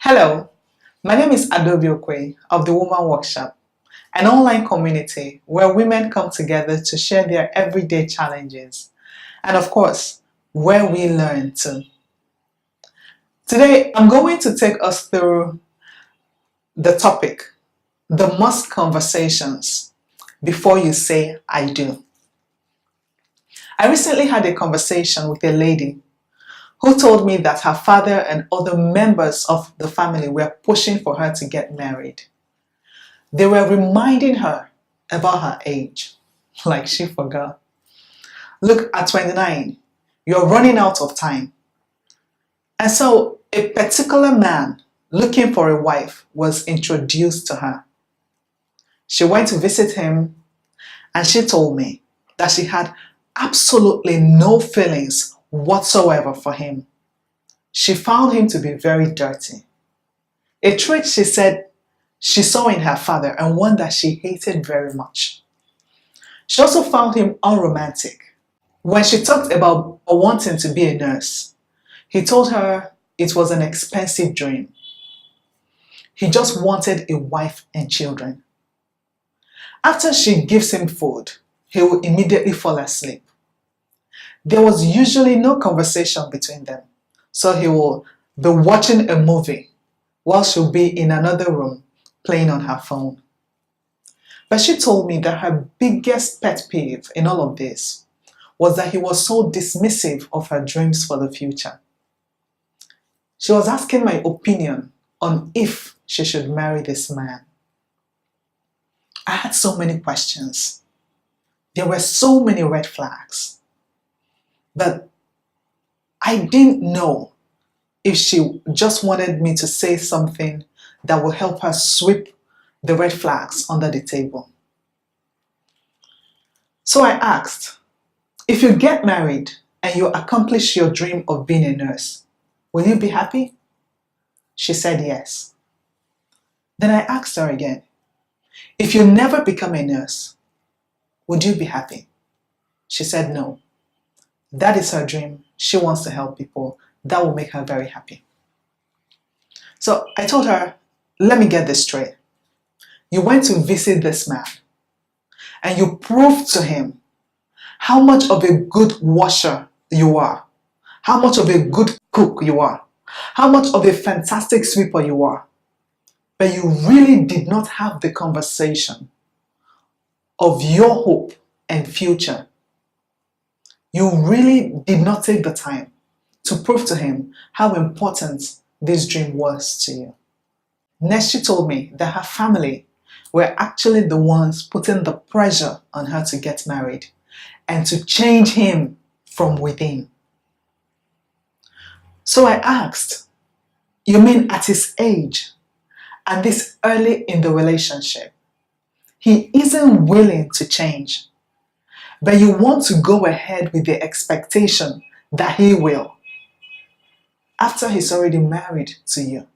Hello, my name is Adobe Okwe of the Woman Workshop, an online community where women come together to share their everyday challenges and, of course, where we learn too. Today, I'm going to take us through the topic, the must conversations before you say I do. I recently had a conversation with a lady who told me that her father and other members of the family were pushing for her to get married. They were reminding her about her age, like she forgot. Look, at 29, you're running out of time. And so a particular man looking for a wife was introduced to her. She went to visit him and she told me that she had absolutely no feelings whatsoever for him. She found him to be very dirty. A trait she said she saw in her father and one that she hated very much. She also found him unromantic. When she talked about wanting to be a nurse, he told her it was an expensive dream. He just wanted a wife and children. After she gives him food, he will immediately fall asleep. There was usually no conversation between them, so he will be watching a movie while she'll be in another room playing on her phone. But she told me that her biggest pet peeve in all of this was that he was so dismissive of her dreams for the future. She was asking my opinion on if she should marry this man. I had so many questions. There were so many red flags. But I didn't know if she just wanted me to say something that will help her sweep the red flags under the table. So I asked, if you get married and you accomplish your dream of being a nurse, will you be happy? She said yes. Then I asked her again, if you never become a nurse, would you be happy? She said no. That is her dream. She wants to help people. That will make her very happy. So I told her, let me get this straight. You went to visit this man and you proved to him how much of a good washer you are, how much of a good cook you are, how much of a fantastic sweeper you are. But you really did not have the conversation of your hope and future. You really did not take the time to prove to him how important this dream was to you. Next, she told me that her family were actually the ones putting the pressure on her to get married and to change him from within. So I asked, you mean at his age and this early in the relationship, he isn't willing to change? But you want to go ahead with the expectation that he will, after he's already married to you.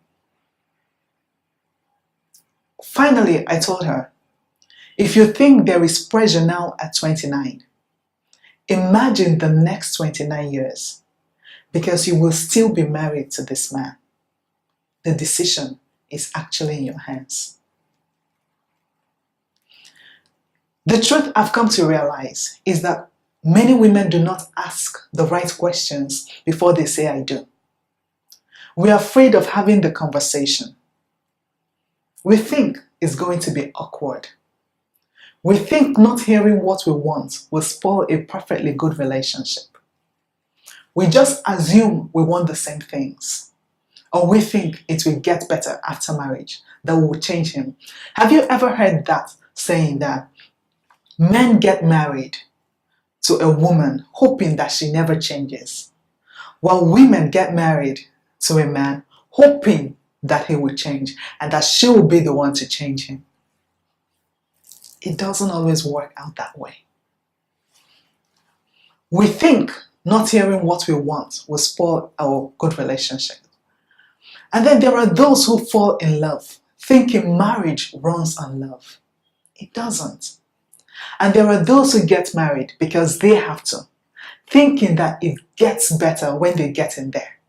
Finally, I told her, if you think there is pressure now at 29, imagine the next 29 years, because you will still be married to this man. The decision is actually in your hands. The truth I've come to realize is that many women do not ask the right questions before they say I do. We are afraid of having the conversation. We think it's going to be awkward. We think not hearing what we want will spoil a perfectly good relationship. We just assume we want the same things. Or we think it will get better after marriage, that we will change him. Have you ever heard that saying that men get married to a woman hoping that she never changes, while women get married to a man hoping that he will change and that she will be the one to change him? It doesn't always work out that way. We think not hearing what we want will spoil our good relationship. And then there are those who fall in love, thinking marriage runs on love. It doesn't. And there are those who get married because they have to, thinking that it gets better when they get in there.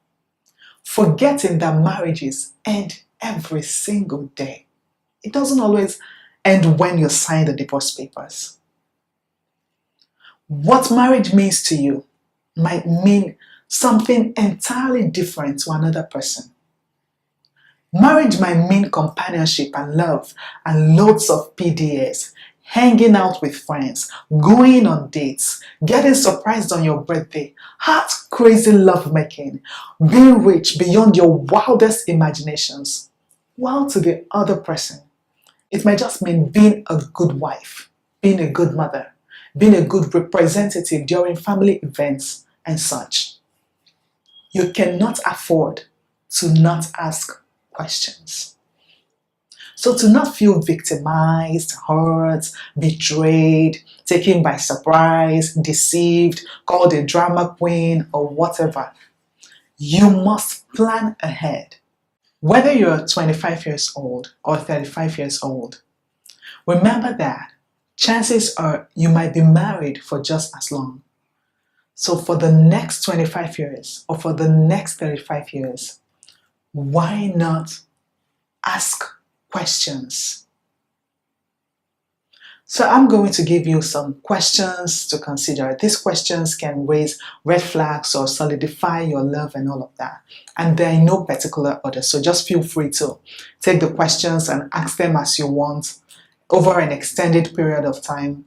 forgetting that marriages end every single day. It doesn't always end when you sign the divorce papers. What marriage means to you might mean something entirely different to another person. Marriage might mean companionship and love and loads of PDAs, hanging out with friends, going on dates, getting surprised on your birthday, heart-crazy lovemaking, being rich beyond your wildest imaginations. While to the other person, it might just mean being a good wife, being a good mother, being a good representative during family events and such. You cannot afford to not ask questions. So to not feel victimized, hurt, betrayed, taken by surprise, deceived, called a drama queen or whatever, you must plan ahead. Whether you're 25 years old or 35 years old, remember that chances are you might be married for just as long. So for the next 25 years or for the next 35 years, why not ask questions? So I'm going to give you some questions to consider. These questions can raise red flags or solidify your love and all of that. And they're in no particular order. So just feel free to take the questions and ask them as you want over an extended period of time.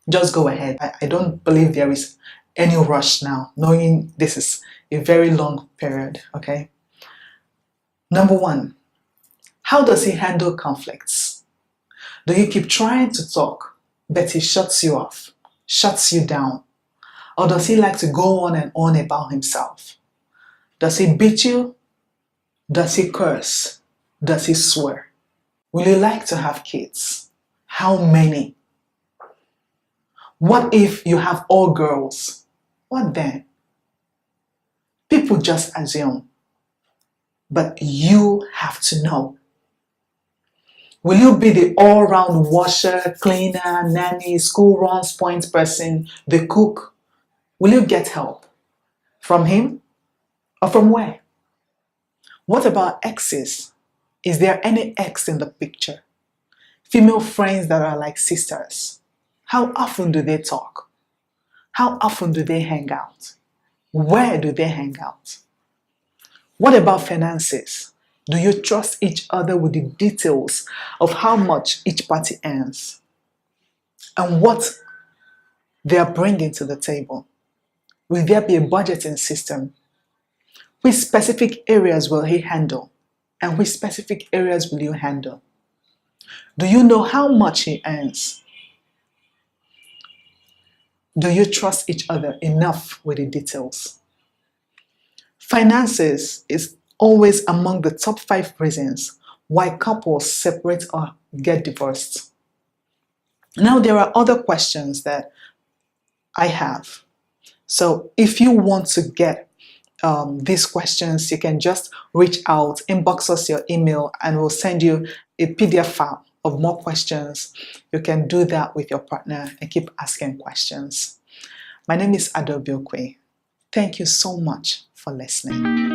Just go ahead. I don't believe there is any rush now, knowing this is a very long period, okay? Number one, how does he handle conflicts? Do you keep trying to talk, but he shuts you off, shuts you down? Or does he like to go on and on about himself? Does he beat you? Does he curse? Does he swear? Will you like to have kids? How many? What if you have all girls? What then? People just assume, but you have to know. Will you be the all-round washer, cleaner, nanny, school runs, point person, the cook? Will you get help? From him? Or from where? What about exes? Is there any ex in the picture? Female friends that are like sisters. How often do they talk? How often do they hang out? Where do they hang out? What about finances? Do you trust each other with the details of how much each party earns and what they are bringing to the table? Will there be a budgeting system? Which specific areas will he handle? And which specific areas will you handle? Do you know how much he earns? Do you trust each other enough with the details? Finances is always among the top 5 reasons why couples separate or get divorced. Now there are other questions that I have. So if you want to get these questions, you can just reach out, inbox us your email, and we'll send you a PDF file of more questions. You can do that with your partner and keep asking questions. My name is Adaobi Okwe. Thank you so much for listening.